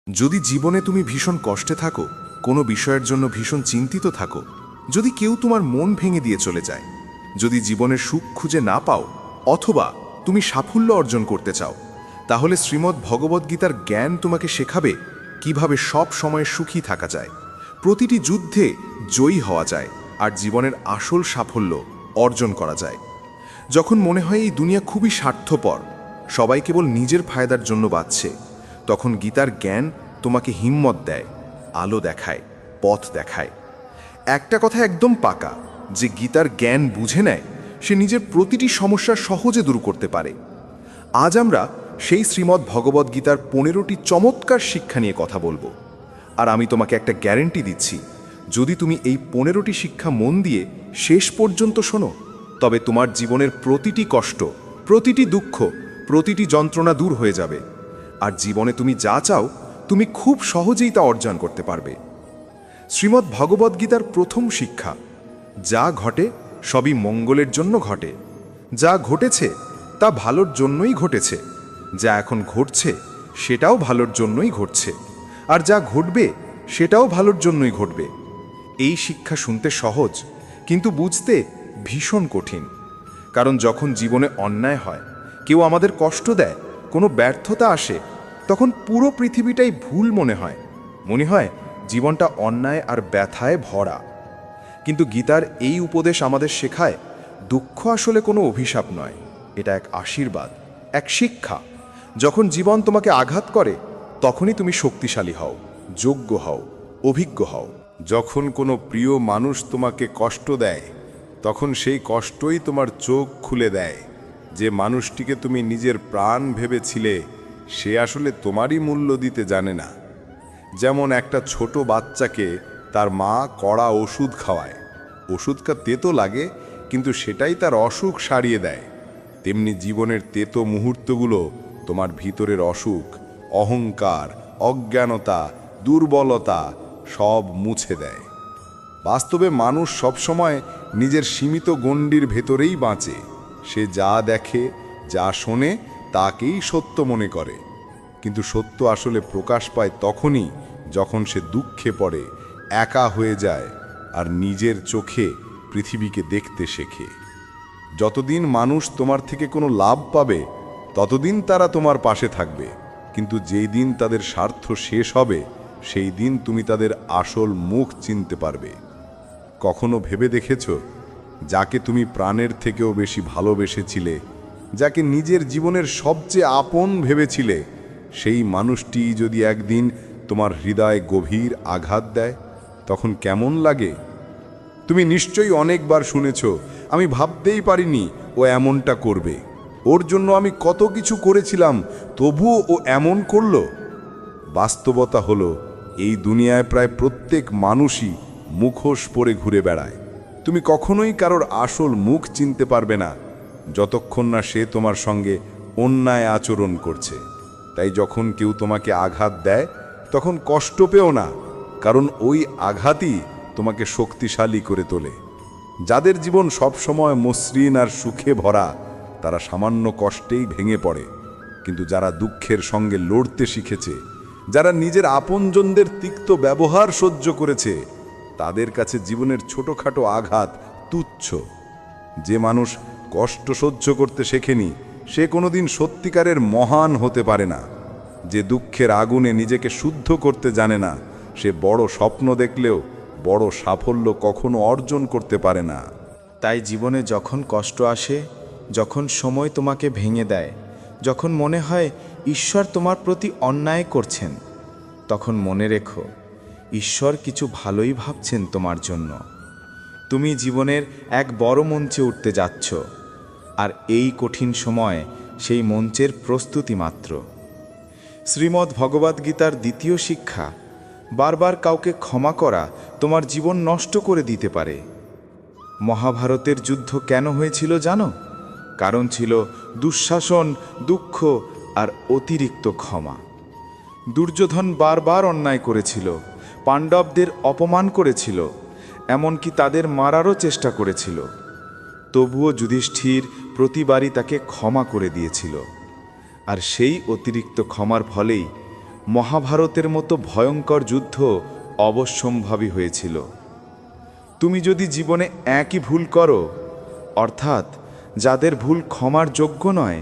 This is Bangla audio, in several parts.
যদি জীবনে তুমি ভীষণ কষ্টে থাকো, কোনো বিষয়ের জন্য ভীষণ চিন্তিত থাকো, যদি কেউ তোমার মন ভেঙে দিয়ে চলে যায়, যদি জীবনের সুখ খুঁজে না পাও, অথবা তুমি সাফল্য অর্জন করতে চাও, তাহলে শ্রীমদ্ ভগবদ্গীতার জ্ঞান তোমাকে শেখাবে কিভাবে সব সময় সুখী থাকা যায়, প্রতিটি যুদ্ধে জয়ী হওয়া যায়, আর জীবনের আসল সাফল্য অর্জন করা যায়। যখন মনে হয় এই দুনিয়া খুবই স্বার্থপর, সবাই কেবল নিজের ফায়দার জন্য বাঁচছে, তখন গীতার জ্ঞান তোমাকে হিম্মত দেয়, আলো দেখায়, পথ দেখায়। একটা কথা একদম পাকা, যে গীতার জ্ঞান বুঝে নেয় সে নিজের প্রতিটি সমস্যা সহজে দূর করতে পারে। আজ আমরা সেই শ্রীমদ্ ভগবদ্গীতার 15টি চমৎকার শিক্ষা নিয়ে কথা বলবো। আর আমি তোমাকে একটা গ্যারেন্টি দিচ্ছি, যদি তুমি এই 15টি শিক্ষা মন দিয়ে শেষ পর্যন্ত শোনো, তবে তোমার জীবনের প্রতিটি কষ্ট, প্রতিটি দুঃখ, প্রতিটি যন্ত্রণা দূর হয়ে যাবে। আর জীবনে তুমি যা চাও, তুমি খুব সহজেই তা অর্জন করতে পারবে। শ্রীমদ্ ভগবদ্গীতার প্রথম শিক্ষা, যা ঘটে সবই মঙ্গলের জন্য ঘটে। যা ঘটেছে তা ভালোর জন্যই ঘটেছে, যা এখন ঘটছে সেটাও ভালোর জন্যই ঘটছে, আর যা ঘটবে সেটাও ভালোর জন্যই ঘটবে। এই শিক্ষা শুনতে সহজ, কিন্তু বুঝতে ভীষণ কঠিন। কারণ যখন জীবনে অন্যায় হয়, কেউ আমাদের কষ্ট দেয়, কোনো ব্যর্থতা আসে, তখন পুরো পৃথিবীটাই ভুল মনে হয়। মনে হয় জীবনটা অন্যায় আর ব্যথায় ভরা। কিন্তু গীতার এই উপদেশ আমাদের শেখায়, দুঃখ আসলে কোনো অভিশাপ নয়, এটা এক আশীর্বাদ, এক শিক্ষা। যখন জীবন তোমাকে আঘাত করে, তখনই তুমি শক্তিশালী হও, যোগ্য হও, অভিজ্ঞ হও। যখন কোনো প্রিয় মানুষ তোমাকে কষ্ট দেয়, তখন সেই কষ্টই তোমার চোখ খুলে দেয় যে মানুষটিকে তুমি নিজের প্রাণ ভেবেছিলে, সে আসলে তোমারই মূল্য দিতে জানে না। যেমন একটা ছোট বাচ্চাকে তার মা কড়া ওষুধ খাওয়ায়, ওষুধটা তেতো লাগে, কিন্তু সেটাই তার অসুখ সারিয়ে দেয়। তেমনি জীবনের তেতো মুহূর্তগুলো তোমার ভিতরের অসুখ, অহংকার, অজ্ঞানতা, দুর্বলতা সব মুছে দেয়। বাস্তবে মানুষ সবসময় নিজের সীমিত গণ্ডির ভেতরেই বাঁচে। সে যা দেখে, যা শোনে, তাকেই সত্য মনে করে। কিন্তু সত্য আসলে প্রকাশ পায় তখনই যখন সে দুঃখে পড়ে, একা হয়ে যায়, আর নিজের চোখে পৃথিবীকে দেখতে শেখে। যতদিন মানুষ তোমার থেকে কোনো লাভ পাবে, ততদিন তারা তোমার পাশে থাকবে। কিন্তু যেই দিন তাদের স্বার্থ শেষ হবে, সেই দিন তুমি তাদের আসল মুখ চিনতে পারবে। কখনো ভেবে দেখেছ, যাকে তুমি প্রাণের থেকেও বেশি ভালোবেসেছিলে, যাকে নিজের জীবনের সবচেয়ে আপন ভেবেছিলে, সেই মানুষটি যদি একদিন তোমার হৃদয়ে গভীর আঘাত দেয়, তখন কেমন লাগে? তুমি নিশ্চয়ই অনেকবার শুনেছ, আমি ভাবতেই পারিনি ও এমনটা করবে, ওর জন্য আমি কত কিছু করেছিলাম, তবুও ও এমন করল। বাস্তবতা হলো, এই দুনিয়ায় প্রায় প্রত্যেক মানুষই মুখোশ পরে ঘুরে বেড়ায়। তুমি কখনোই কারোর আসল মুখ চিনতে পারবে না, যতক্ষণ না সে তোমার সঙ্গে অন্যায় আচরণ করছে। তাই যখন কেউ তোমাকে আঘাত দেয়, তখন কষ্ট পেও না, কারণ ওই আঘাতই তোমাকে শক্তিশালী করে তোলে। যাদের জীবন সবসময় মসৃণ আর সুখে ভরা, তারা সামান্য কষ্টেই ভেঙে পড়ে। কিন্তু যারা দুঃখের সঙ্গে লড়তে শিখেছে, যারা নিজের আপনজনদের তিক্ত ব্যবহার সহ্য করেছে, তাদের কাছে জীবনের ছোটখাটো আঘাত তুচ্ছ। যে মানুষ কষ্ট সহ্য করতে শেখেনি, সে কোনোদিন সত্যিকারের মহান হতে পারে না। যে দুঃখের আগুনে নিজেকে শুদ্ধ করতে জানে না, সে বড় স্বপ্ন দেখলেও বড় সাফল্য কখনো অর্জন করতে পারে না। তাই জীবনে যখন কষ্ট আসে, যখন সময় তোমাকে ভেঙে দেয়, যখন মনে হয় ঈশ্বর তোমার প্রতি অন্যায় করছেন, তখন মনে রেখো, ঈশ্বর কিছু ভালোই ভাবছেন তোমার জন্য। তুমি জীবনের এক বড় মঞ্চে উঠতে যাচ্ছ, আর এই কঠিন সময় সেই মঞ্চের প্রস্তুতি মাত্র। শ্রীমদ্ ভগবদ্গীতার দ্বিতীয় শিক্ষা, বারবার কাউকে ক্ষমা করা তোমার জীবন নষ্ট করে দিতে পারে। মহাভারতের যুদ্ধ কেন হয়েছিল জানো? কারণ ছিল দুঃশাসন, দুঃখ আর অতিরিক্ত ক্ষমা। দুর্যোধন বারবার অন্যায় করেছিল, পাণ্ডবদের অপমান করেছিল, এমনকি তাদের মারারও চেষ্টা করেছিল। তবুও যুধিষ্ঠির প্রতিবারই তাকে ক্ষমা করে দিয়েছিল। আর সেই অতিরিক্ত ক্ষমার ফলেই মহাভারতের মতো ভয়ঙ্কর যুদ্ধ অবশ্যম্ভাবী হয়েছিল। তুমি যদি জীবনে একই ভুল করো, অর্থাৎ যাদের ভুল ক্ষমার যোগ্য নয়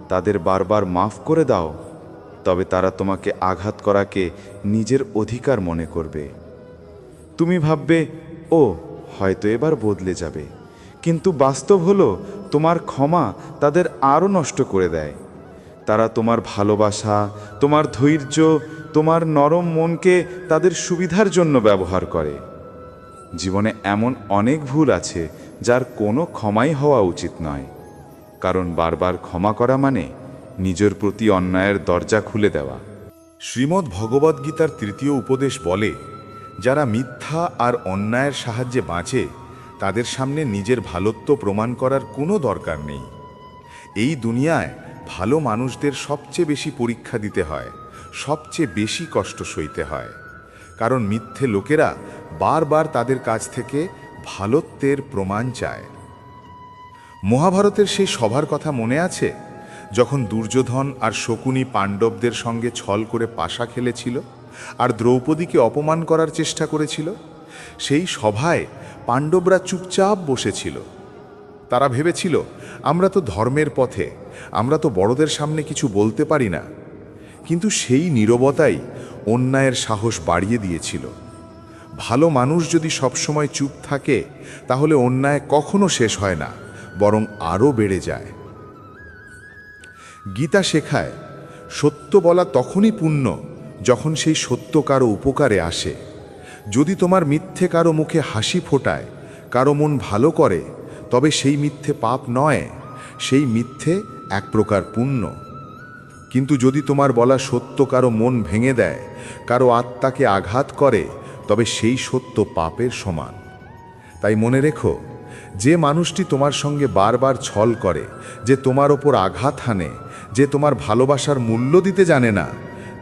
তাদের বারবার মাফ করে দাও, তবে তারা তোমাকে আঘাত করাকে নিজের অধিকার মনে করবে। তুমি ভাববে, ও হয়তো এবার বদলে যাবে, কিন্তু বাস্তব হলো তোমার ক্ষমা তাদের আরও নষ্ট করে দেয়। তারা তোমার ভালোবাসা, তোমার ধৈর্য, তোমার নরম মনকে তাদের সুবিধার জন্য ব্যবহার করে। জীবনে এমন অনেক ভুল আছে যার কোনো ক্ষমাই হওয়া উচিত নয়, কারণ বারবার ক্ষমা করা মানে নিজের প্রতি অন্যায়ের দরজা খুলে দেওয়া। শ্রীমদ্ ভগবদ্গীতার ৩য় উপদেশ বলে, যারা মিথ্যা আর অন্যায়ের সাহায্যে বাঁচে তাদের সামনে নিজের ভালোত্ব প্রমাণ করার কোনো দরকার নেই। এই দুনিয়ায় ভালো মানুষদের সবচেয়ে বেশি পরীক্ষা দিতে হয়, সবচেয়ে বেশি কষ্ট সইতে হয়, কারণ মিথ্যে লোকেরা বারবার তাদের কাছ থেকে ভালোত্বের প্রমাণ চায়। মহাভারতের সেই সভার কথা মনে আছে, যখন দুর্যোধন আর শকুনি পাণ্ডবদের সঙ্গে ছল করে পাশা খেলেছিল আর দ্রৌপদীকে অপমান করার চেষ্টা করেছিল? সেই সভায় পাণ্ডবরা চুপচাপ বসেছিল। তারা ভেবেছিল, আমরা তো ধর্মের পথে, আমরা তো বড়দের সামনে কিছু বলতে পারি না। কিন্তু সেই নীরবতাই অন্যায়ের সাহস বাড়িয়ে দিয়েছিল। ভালো মানুষ যদি সবসময় চুপ থাকে তাহলে অন্যায় কখনো শেষ হয় না, বরং আরও বেড়ে যায়। গীতা শেখায়, সত্য বলা তখনই পুণ্য যখন সেই সত্য কারো উপকারে আসে। যদি তোমার মিথ্যে কারো মুখে হাসি ফোটায়, কারো মন ভালো করে, তবে সেই মিথ্যে পাপ নয়, সেই মিথ্যে এক প্রকার পুণ্য। কিন্তু যদি তোমার বলা সত্য কারো মন ভেঙে দেয়, কারো আত্মাকে আঘাত করে, তবে সেই সত্য পাপের সমান। তাই মনে রেখো, যে মানুষটি তোমার সঙ্গে বারবার ছল করে, যে তোমার ওপর আঘাত হানে, যে তোমার ভালোবাসার মূল্য দিতে জানে না,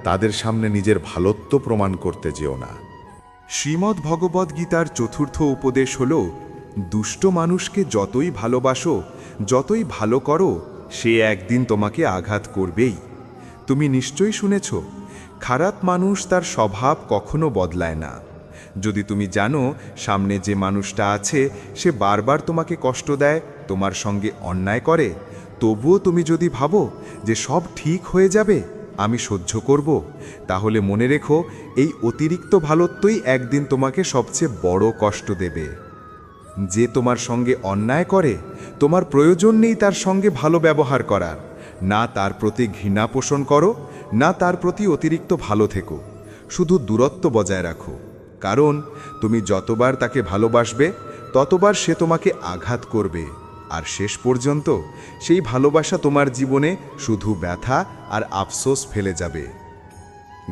তাদের সামনে নিজের ভালোত্ব প্রমাণ করতে যেও না। শ্রীমদ্ ভগবদ্গীতার ৪র্থ উপদেশ হল, দুষ্ট মানুষকে যতই ভালোবাসো, যতই ভালো করো, সে একদিন তোমাকে আঘাত করবেই। তুমি নিশ্চয়ই শুনেছ, খারাপ মানুষ তার স্বভাব কখনো বদলায় না। যদি তুমি জানো সামনে যে মানুষটা আছে সে বারবার তোমাকে কষ্ট দেয়, তোমার সঙ্গে অন্যায় করে, তবুও তুমি যদি ভাবো যে সব ঠিক হয়ে যাবে, আমি সহ্য করব, তাহলে মনে রেখো এই অতিরিক্ত ভালোত্বই একদিন তোমাকে সবচেয়ে বড় কষ্ট দেবে। যে তোমার সঙ্গে অন্যায় করে, তোমার প্রয়োজন নেই তার সঙ্গে ভালো ব্যবহার করার। না তার প্রতি ঘৃণা পোষণ করো, না তার প্রতি অতিরিক্ত ভালো থেকো, শুধু দূরত্ব বজায় রাখো। কারণ তুমি যতবার তাকে ভালোবাসবে ততবার সে তোমাকে আঘাত করবে, আর শেষ পর্যন্ত সেই ভালোবাসা তোমার জীবনে শুধু ব্যথা আর আফসোস ফেলে যাবে।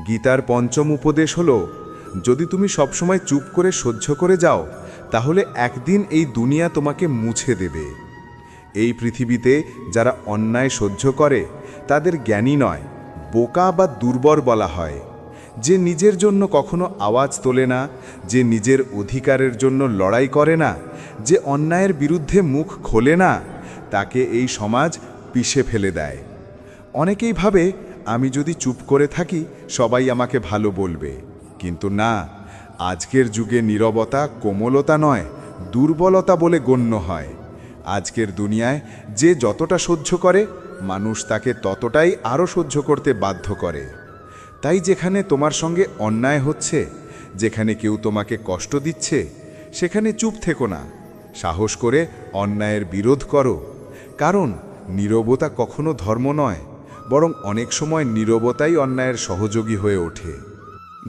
গীতার ৫ম উপদেশ হল, যদি তুমি সবসময় চুপ করে সহ্য করে যাও, তাহলে একদিন এই দুনিয়া তোমাকে মুছে দেবে। এই পৃথিবীতে যারা অন্যায় সহ্য করে তাদের জ্ঞানী নয়, বোকা বা দুর্বল বলা হয়। যে নিজের জন্য কখনো আওয়াজ তোলে না, যে নিজের অধিকারের জন্য লড়াই করে না, যে অন্যায়ের বিরুদ্ধে মুখ খোলে না, তাকে এই সমাজ পিষে ফেলে দেয়। অনেকেই ভাবে, আমি যদি চুপ করে থাকি সবাই আমাকে ভালো বলবে। কিন্তু না, আজকের যুগে নীরবতা কোমলতা নয়, দুর্বলতা বলে গণ্য হয়। আজকের দুনিয়ায় যে যতটা সহ্য করে, মানুষ তাকে ততটাই আরও সহ্য করতে বাধ্য করে। তাই যেখানে তোমার সঙ্গে অন্যায় হচ্ছে, যেখানে কেউ তোমাকে কষ্ট দিচ্ছে, সেখানে চুপ থেকো না, সাহস করে অন্যায়ের বিরোধ করো। কারণ নীরবতা কখনো ধর্ম নয়, বরং অনেক সময় নীরবতাই অন্যায়ের সহযোগী হয়ে ওঠে।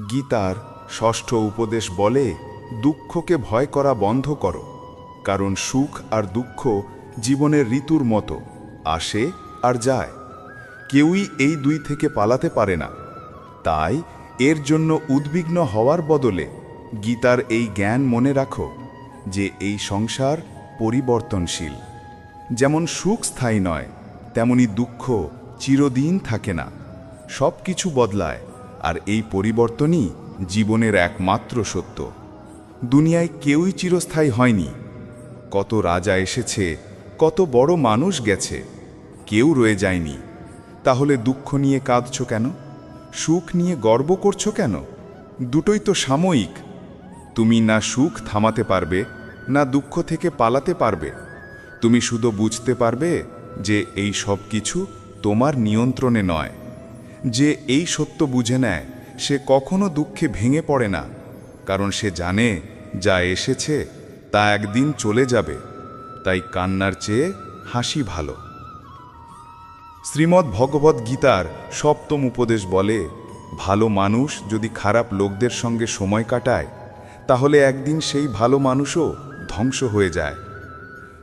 গীতার ৬ষ্ঠ উপদেশ বলে, দুঃখকে ভয় করা বন্ধ করো, কারণ সুখ আর দুঃখ জীবনের ঋতুর মতো আসে আর যায়। কেউই এই দুই থেকে পালাতে পারে না। তাই এর জন্য উদ্বিগ্ন হওয়ার বদলে গীতার এই জ্ঞান মনে রাখো যে এই সংসার পরিবর্তনশীল। যেমন সুখ স্থায়ী নয়, তেমনি দুঃখ চিরদিন থাকে না। সব কিছু বদলায়, আর এই পরিবর্তনই জীবনের একমাত্র সত্য। দুনিয়ায় কেউই চিরস্থায়ী হয়নি। কত রাজা এসেছে, কত বড় মানুষ গেছে, কেউ রয়ে যায়নি। তাহলে দুঃখ নিয়ে কাঁদছ কেন? সুখ নিয়ে গর্ব করছো কেন? দুটোই তো সাময়িক। তুমি না সুখ থামাতে পারবে, না দুঃখ থেকে পালাতে পারবে। তুমি শুধু বুঝতে পারবে যে এই সব কিছু তোমার নিয়ন্ত্রণে নয়। যে এই সত্য বুঝে নেয় সে কখনো দুঃখে ভেঙে পড়ে না, কারণ সে জানে যা এসেছে তা একদিন চলে যাবে। তাই কান্নার চেয়ে হাসি ভালো। শ্রীমদ্ ভগবদ্ গীতার সপ্তম উপদেশ বলে, ভালো মানুষ যদি খারাপ লোকদের সঙ্গে সময় কাটায় তাহলে একদিন সেই ভালো মানুষও ধ্বংস হয়ে যায়।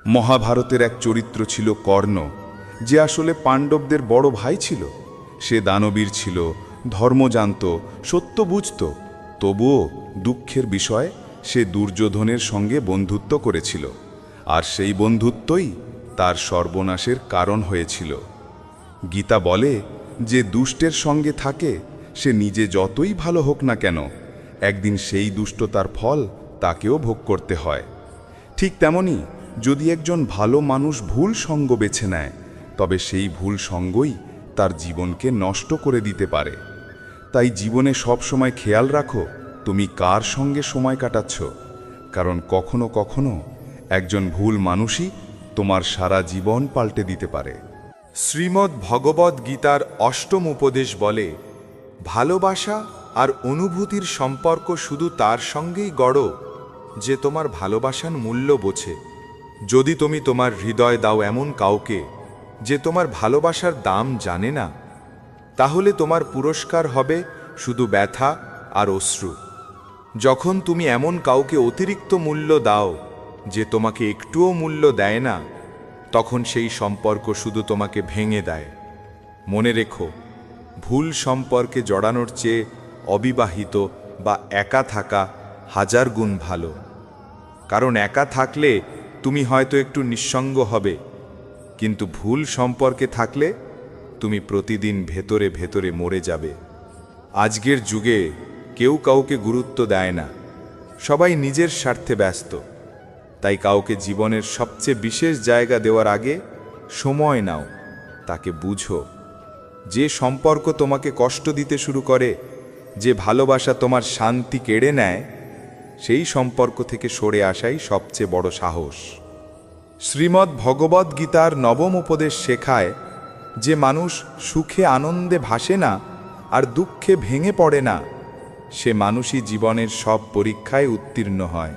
মহাভারতের এক চরিত্র ছিল কর্ণ, যে আসলে পাণ্ডবদের বড় ভাই ছিল। সে দানবীর ছিল, ধর্ম জানত, সত্য বুঝত। তবুও দুঃখের বিষয় সে দুর্যোধনের সঙ্গে বন্ধুত্ব করেছিল, আর সেই বন্ধুত্বই তার সর্বনাশের কারণ হয়েছিল। গীতা বলে, যে দুষ্টের সঙ্গে থাকে সে নিজে যতই ভালো হোক না কেন, একদিন সেই দুষ্টতার ফল তাকেও ভোগ করতে হয়। ঠিক তেমনি যদি একজন ভালো মানুষ ভুল সঙ্গ বেছে নেয়, তবে সেই ভুল সঙ্গই তার জীবনকে নষ্ট করে দিতে পারে। তাই জীবনে সব সময় খেয়াল রাখো তুমি কার সঙ্গে সময় কাটাচ্ছ, কারণ কখনো কখনো একজন ভুল মানুষই তোমার সারা জীবন পাল্টে দিতে পারে। শ্রীমদ্ ভগবদ্ গীতার অষ্টম উপদেশ বলে, ভালোবাসা আর অনুভূতির সম্পর্ক শুধু তার সঙ্গেই গড়ো যে তোমার ভালোবাসার মূল্য বোঝে। যদি তুমি তোমার হৃদয় দাও এমন কাউকে যে তোমার ভালোবাসার দাম জানে না, তাহলে তোমার পুরস্কার হবে শুধু ব্যথা আর অশ্রু। যখন তুমি এমন কাউকে অতিরিক্ত মূল্য দাও যে তোমাকে একটুও মূল্য দেয় না, তখন সেই সম্পর্ক শুধু তোমাকে ভেঙে দেয়। মনে রেখো, ভুল সম্পর্কে জড়ানোর চেয়ে অবিবাহিত বা একা থাকা হাজার গুণ ভালো। কারণ একা থাকলে তুমি হয়তো একটু নিঃসঙ্গ হবে, কিন্তু ভুল সম্পর্কে থাকলে তুমি প্রতিদিন ভেতরে ভেতরে মরে যাবে। আজকের যুগে কেউ কাউকে গুরুত্ব দেয় না, সবাই নিজের স্বার্থে ব্যস্ত। তাই কাউকে জীবনের সবচেয়ে বিশেষ জায়গা দেওয়ার আগে সময় নাও, তাকে বুঝো। যে সম্পর্ক তোমাকে কষ্ট দিতে শুরু করে, যে ভালোবাসা তোমার শান্তি কেড়ে নেয়, সেই সম্পর্ক থেকে সরে আসাই সবচেয়ে বড় সাহস। শ্রীমদ্ ভগবদ্ গীতার নবম উপদেশ শেখায় যে মানুষ সুখে আনন্দে ভাসে না আর দুঃখে ভেঙে পড়ে না, সে মানুষই জীবনের সব পরীক্ষায় উত্তীর্ণ হয়।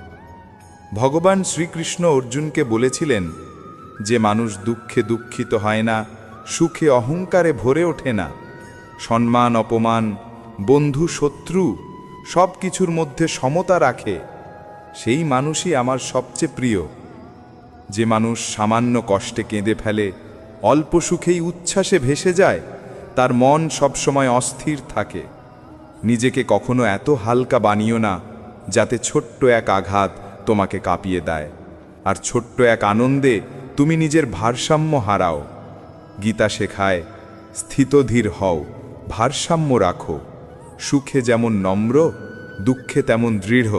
ভগবান শ্রীকৃষ্ণ অর্জুনকে বলেছিলেন, যে মানুষ দুঃখে দুঃখিত হয় না, সুখে অহংকারে ভরে ওঠে না, সম্মান অপমান, বন্ধু শত্রু সব কিছুর মধ্যে সমতা রাখে, সেই মানুষই আমার সবচেয়ে প্রিয়। যে মানুষ সামান্য কষ্টে কেঁদে ফেলে, অল্প সুখেই উচ্ছ্বাসে ভেসে যায়, তার মন সবসময় অস্থির থাকে। নিজেকে কখনো এত হালকা বানিও না যাতে ছোট্ট এক আঘাত তোমাকে কাঁপিয়ে দেয়, আর ছোট্ট এক আনন্দে তুমি নিজের ভারসাম্য হারাও। গীতা শেখায়, স্থিতধীর হও, ভারসাম্য রাখো। সুখে যেমন নম্র, দুঃখে তেমন দৃঢ়।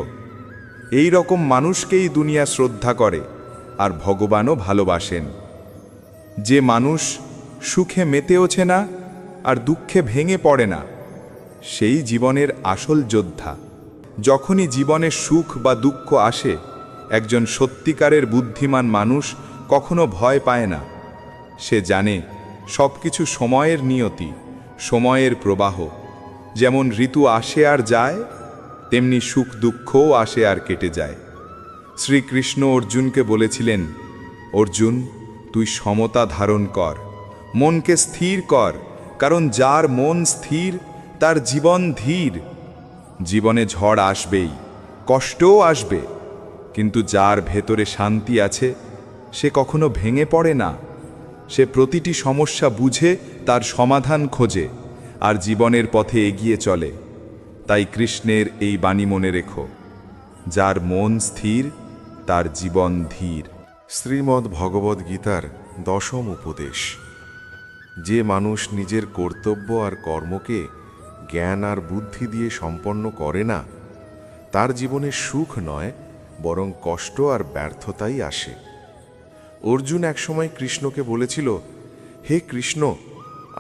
এই রকম মানুষকেই দুনিয়া শ্রদ্ধা করে আর ভগবানও ভালোবাসেন। যে মানুষ সুখে মেতে ওঠে না আর দুঃখে ভেঙে পড়ে না, সেই জীবনের আসল যোদ্ধা। যখনই জীবনে সুখ বা দুঃখ আসে, একজন সত্যিকারের বুদ্ধিমান মানুষ কখনো ভয় পায় না। সে জানে সব কিছু সময়ের নিয়তি, সময়ের প্রবাহ। যেমন ঋতু আসে আর যায়, তেমনি সুখ দুঃখও আসে আর কেটে যায়। শ্রীকৃষ্ণ অর্জুনকে বলেছিলেন, অর্জুন, তুই সমতা ধারণ কর, মনকে স্থির কর, কারণ যার মন স্থির তার জীবন ধীর। জীবনে ঝড় আসবেই, কষ্টও আসবে, কিন্তু যার ভেতরে শান্তি আছে সে কখনো ভেঙে পড়ে না। সে প্রতিটি সমস্যা বুঝে তার সমাধান খোঁজে আর জীবনের পথে এগিয়ে চলে। তাই কৃষ্ণের এই বাণী মনে রেখো, যার মন স্থির তার জীবন ধীর। শ্রীমদ্ ভগবদ্ গীতার দশম উপদেশ, যে মানুষ নিজের কর্তব্য আর কর্মকে জ্ঞান আর বুদ্ধি দিয়ে সম্পন্ন করে না, তার জীবনে সুখ নয় বরং কষ্ট আর ব্যর্থতাই আসে। অর্জুন একসময় কৃষ্ণকে বলেছিল, হে কৃষ্ণ,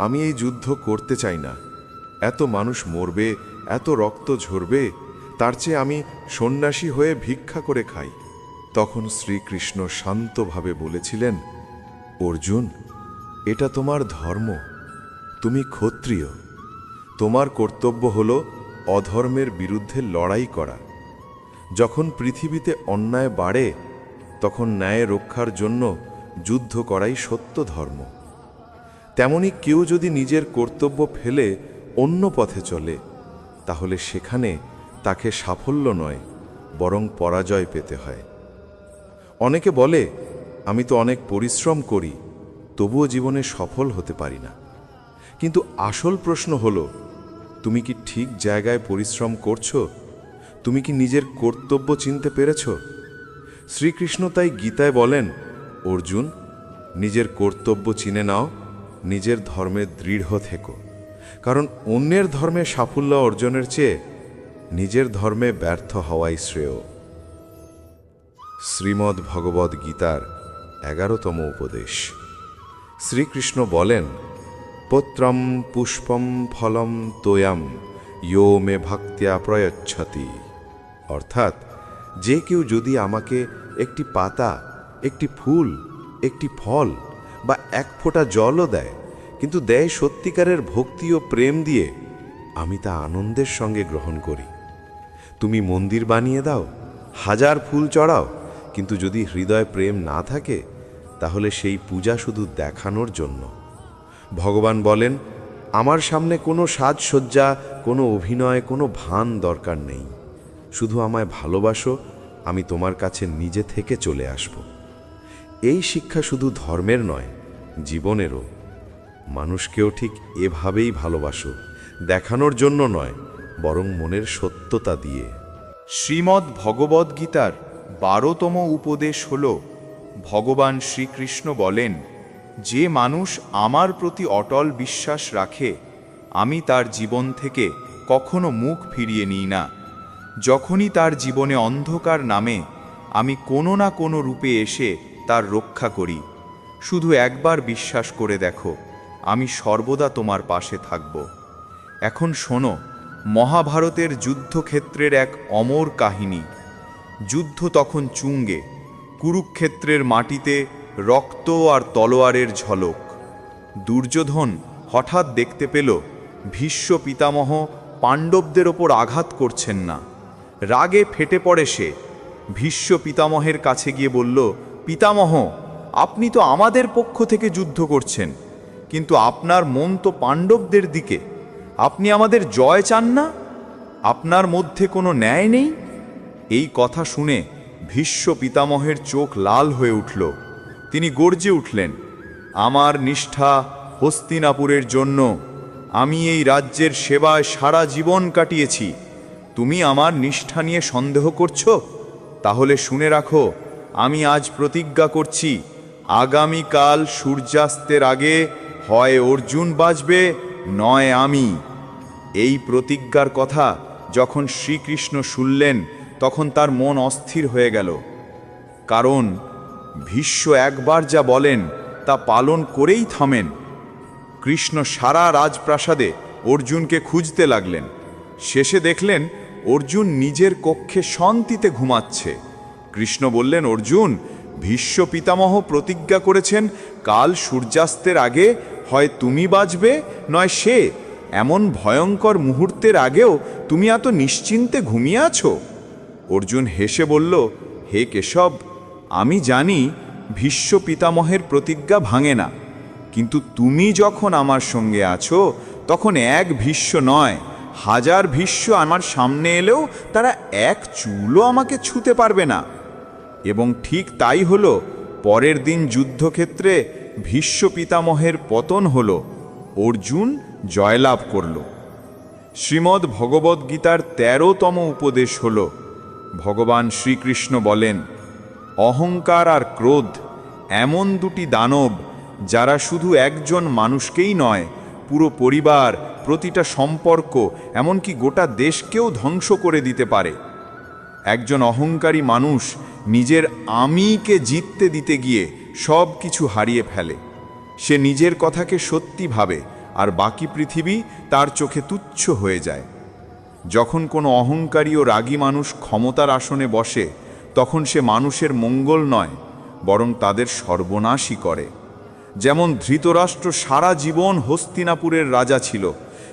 আমি এই যুদ্ধ করতে চাই না, এত মানুষ মরবে, এত রক্ত ঝরবে, তার চেয়ে আমি সন্ন্যাসী হয়ে ভিক্ষা করে খাই। তখন শ্রীকৃষ্ণ শান্তভাবে বলেছিলেন, অর্জুন, এটা তোমার ধর্ম, তুমি ক্ষত্রিয়, তোমার কর্তব্য হল অধর্মের বিরুদ্ধে লড়াই করা। যখন পৃথিবীতে অন্যায় বাড়ে তখন ন্যায় রক্ষার জন্য যুদ্ধ করাই সত্য ধর্ম। তেমনি কেউ যদি নিজের কর্তব্য ফেলে অন্য পথে চলে, তাহলে সেখানে তাকে সাফল্য নয়, বরং পরাজয় পেতে হয়। অনেকে বলে, আমি তো অনেক পরিশ্রম করি, তবুও জীবনে সফল হতে পারি না। কিন্তু আসল প্রশ্ন হলো, তুমি কি ঠিক জায়গায় পরিশ্রম করছো? তুমি কি নিজের কর্তব্য চিনতে পেরেছ? শ্রীকৃষ্ণ তাই গীতায় বলেন, অর্জুন, নিজের কর্তব্য চিনে নাও, নিজের ধর্মে দৃঢ় থেকো। কারণ অন্যের ধর্মে সাফল্য অর্জনের চেয়ে নিজের ধর্মে ব্যর্থ হওয়াই শ্রেয়। শ্রীমদ্ ভগবদ্ গীতার 11তম উপদেশ। শ্রীকৃষ্ণ বলেন, পত্রম পুষ্পম ফলম তোয়াম ইয়ো মে ভক্ত্যা প্রয়চ্ছতি। অর্থাৎ, যে কেউ যদি আমাকে একটি পাতা, একটি ফুল, একটি ফল বা এক ফোঁটা জলও দেয়, কিন্তু দেয় সত্যিকারের ভক্তি ও প্রেম দিয়ে, আমি তা আনন্দের সঙ্গে গ্রহণ করি। তুমি মন্দির বানিয়ে দাও, হাজার ফুল চড়াও, কিন্তু যদি হৃদয় প্রেম না থাকে, তাহলে সেই পূজা শুধু দেখানোর জন্য। ভগবান বলেন, আমার সামনে কোনো সাজসজ্জা, কোনো অভিনয়, কোনো ভান দরকার নেই। শুধু আমায় ভালোবাসো, আমি তোমার কাছে নিজে থেকে চলে আসব। এই শিক্ষা শুধু ধর্মের নয়, জীবনেরও। মানুষকেও ঠিক এভাবেই ভালোবাসো, দেখানোর জন্য নয়, বরং মনের সত্যতা দিয়ে। শ্রীমদ্ ভগবদ্গীতার 12তম উপদেশ হল, ভগবান শ্রীকৃষ্ণ বলেন, যে মানুষ আমার প্রতি অটল বিশ্বাস রাখে, আমি তার জীবন থেকে কখনো মুখ ফিরিয়ে নিই না। যখনই তার জীবনে অন্ধকার নামে, আমি কোনো না কোনো রূপে এসে তার রক্ষা করি। শুধু একবার বিশ্বাস করে দেখো, আমি সর্বদা তোমার পাশে থাকব। এখন শোনো মহাভারতের যুদ্ধক্ষেত্রের এক অমর কাহিনী। যুদ্ধ তখন চুঙ্গে, কুরুক্ষেত্রের মাটিতে রক্ত আর তলোয়ারের ঝলক। দুর্যোধন হঠাৎ দেখতে পেল ভীষ্ম পিতামহ পাণ্ডবদের ওপর আঘাত করছেন না। রাগে ফেটে পড়ে সে। ভীষ্ম পিতামহের কাছে গিয়ে বলল, পিতামহ, আপনি তো আমাদের পক্ষ থেকে যুদ্ধ করছেন, কিন্তু আপনার মন তো পাণ্ডবদের দিকে। আপনি আমাদের জয় চান না? আপনার মধ্যে কোনো ন্যায় নেই? এই কথা শুনে ভীষ্ম পিতামহের চোখ লাল হয়ে উঠল। তিনি গর্জে উঠলেন, আমার নিষ্ঠা হস্তিনাপুরের জন্য। আমি এই রাজ্যের সেবায় সারা জীবন কাটিয়েছি। তুমি আমার নিষ্ঠা নিয়ে সন্দেহ করছো? তাহলে শুনে রাখো, আমি আজ প্রতিজ্ঞা করছি, আগামীকাল সূর্যাস্তের আগে হয় অর্জুন বাঁচবে, নয় আমি। এই প্রতিজ্ঞার কথা যখন শ্রীকৃষ্ণ শুনলেন, তখন তার মন অস্থির হয়ে গেল। কারণ ভীষ্ম একবার যা বলেন তা পালন করেই থামেন। কৃষ্ণ সারা রাজপ্রাসাদে অর্জুনকে খুঁজতে লাগলেন। শেষে দেখলেন অর্জুন নিজের কক্ষে শান্তিতে ঘুমাচ্ছে। কৃষ্ণ বললেন, অর্জুন, ভীষ্ম পিতামহ প্রতিজ্ঞা করেছেন, কাল সূর্যাস্তের আগে হয় তুমি বাঁচবে, নয় সে। এমন ভয়ঙ্কর মুহূর্তের আগেও তুমি এত নিশ্চিন্তে ঘুমিয়ে আছো? অর্জুন হেসে বলল, হে কেশব, আমি জানি ভীষ্ম পিতামহের প্রতিজ্ঞা ভাঙে না, কিন্তু তুমি যখন আমার সঙ্গে আছো, তখন এক ভীষ্ম নয়, হাজার ভীষ্ম আমার সামনে এলেও তারা এক চুলও আমাকে ছুঁতে পারবে না। এবং ঠিক তাই হলো। পরের দিন যুদ্ধক্ষেত্রে ভীষ্ম পিতামহের পতন হলো, অর্জুন জয়লাভ করল। শ্রীমদ্ ভগবদ্গীতার 13তম উপদেশ হল, ভগবান শ্রীকৃষ্ণ বলেন, অহংকার আর ক্রোধ এমন দুটি দানব, যারা শুধু একজন মানুষকেই নয়, পুরো পরিবার, প্রতিটা সম্পর্ক, এমনকি গোটা দেশকেও ধ্বংস করে দিতে পারে। একজন অহংকারী মানুষ নিজের আমিকে জিততে দিতে গিয়ে সব কিছু হারিয়ে ফেলে। সে নিজের কথাকে সত্যি ভাবে আর বাকি পৃথিবী তার চোখে তুচ্ছ হয়ে যায়। যখন কোনো অহংকারী ও রাগী মানুষ ক্ষমতার আসনে বসে, তখন সে মানুষের মঙ্গল নয়, বরং তাদের সর্বনাশই করে। যেমন ধৃতরাষ্ট্র সারা জীবন হস্তিনাপুরের রাজা ছিল,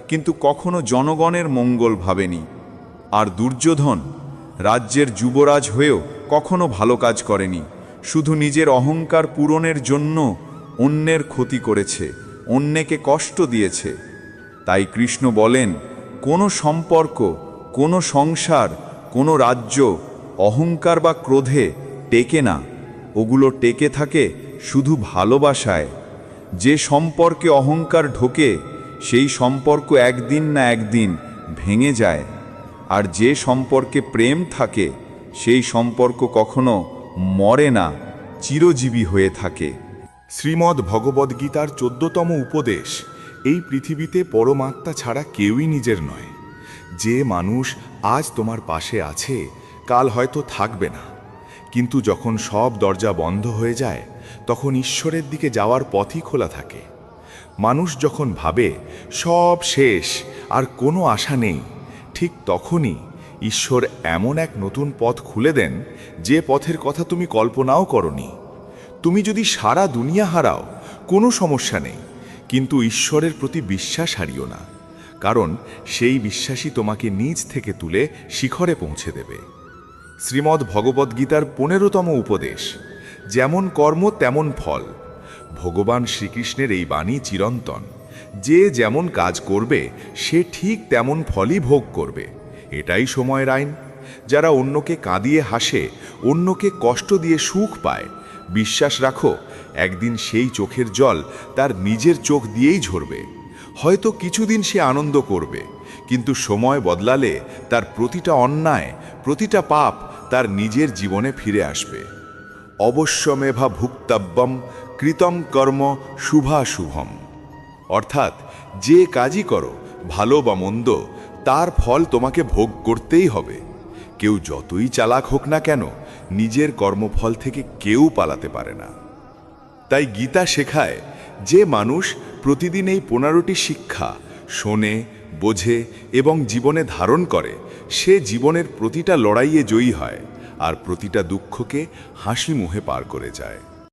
কিন্তু কখনো জনগণের মঙ্গল ভাবেনি। আর দুর্যোধন রাজ্যের যুবরাজ হয়েও কখনো ভালো কাজ করেনি, শুধু নিজের অহংকার পূরণের জন্য অন্যের ক্ষতি করেছে, অন্যকে কষ্ট দিয়েছে। তাই কৃষ্ণ বলেন, কোনো সম্পর্ক, কোনো সংসার, কোনো রাজ্য অহংকার বা ক্রোধে টেকে না, ওগুলো টেকে থাকে শুধু ভালোবাসায়। যে সম্পর্কে অহংকার ঢোকে সেই সম্পর্ক একদিন না একদিন ভেঙে যায়, আর যে সম্পর্কে প্রেম থাকে সেই সম্পর্ক কখনো মরে না, চিরজীবী হয়ে থাকে। শ্রীমদ্ ভগবদ্গীতার 14তম উপদেশ, এই পৃথিবীতে পরমাত্মা ছাড়া কেউই নিজের নয়। যে মানুষ আজ তোমার পাশে আছে, কাল হয়তো থাকবে না, কিন্তু যখন সব দরজা বন্ধ হয়ে যায় তখন ঈশ্বরের দিকে যাওয়ার পথই খোলা থাকে। মানুষ যখন ভাবে সব শেষ আর কোনো আশা নেই, ঠিক তখনই ঈশ্বর এমন এক নতুন পথ খুলে দেন, যে পথের কথা তুমি কল্পনাও করনি। তুমি যদি সারা দুনিয়া হারাও, কোনো সমস্যা নেই, কিন্তু ঈশ্বরের প্রতি বিশ্বাস হারিও না, কারণ সেই বিশ্বাসই তোমাকে নিজ থেকে তুলে শিখরে পৌঁছে দেবে। শ্রীমদ্ ভগবদ্গীতার 15তম উপদেশ, যেমন কর্ম তেমন ফল। ভগবান শ্রীকৃষ্ণের এই বাণী চিরন্তন। যে যেমন কাজ করবে সে ঠিক তেমন ফলই ভোগ করবে, এটাই সময়ের আইন। যারা অন্যকে কাঁদিয়ে হাসে, অন্যকে কষ্ট দিয়ে সুখ পায়, বিশ্বাস রাখো একদিন সেই চোখের জল তার নিজের চোখ দিয়েই ঝরবে। হয়তো কিছুদিন সে আনন্দ করবে, কিন্তু সময় বদলালে তার প্রতিটা অন্যায়, প্রতিটা পাপ তার নিজের জীবনে ফিরে আসবে। অবশ্যমেভা ভুক্তব্যম কৃতং কর্ম শুভাশুভম। অর্থাৎ যে কাজই করো, ভালো বা মন্দ, তার ফল তোমাকে ভোগ করতেই হবে। কেউ যতই চালাক হোক না কেন, নিজের কর্মফল থেকে কেউ পালাতে পারে না। তাই গীতা শেখায়, যে মানুষ প্রতিদিন এই 15টি শিক্ষা শোনে, বোঝে এবং জীবনে ধারণ করে, সে জীবনের প্রতিটা লড়াইয়ে জয়ী হয় আর প্রতিটা দুঃখকে হাসি মুখে পার করে যায়।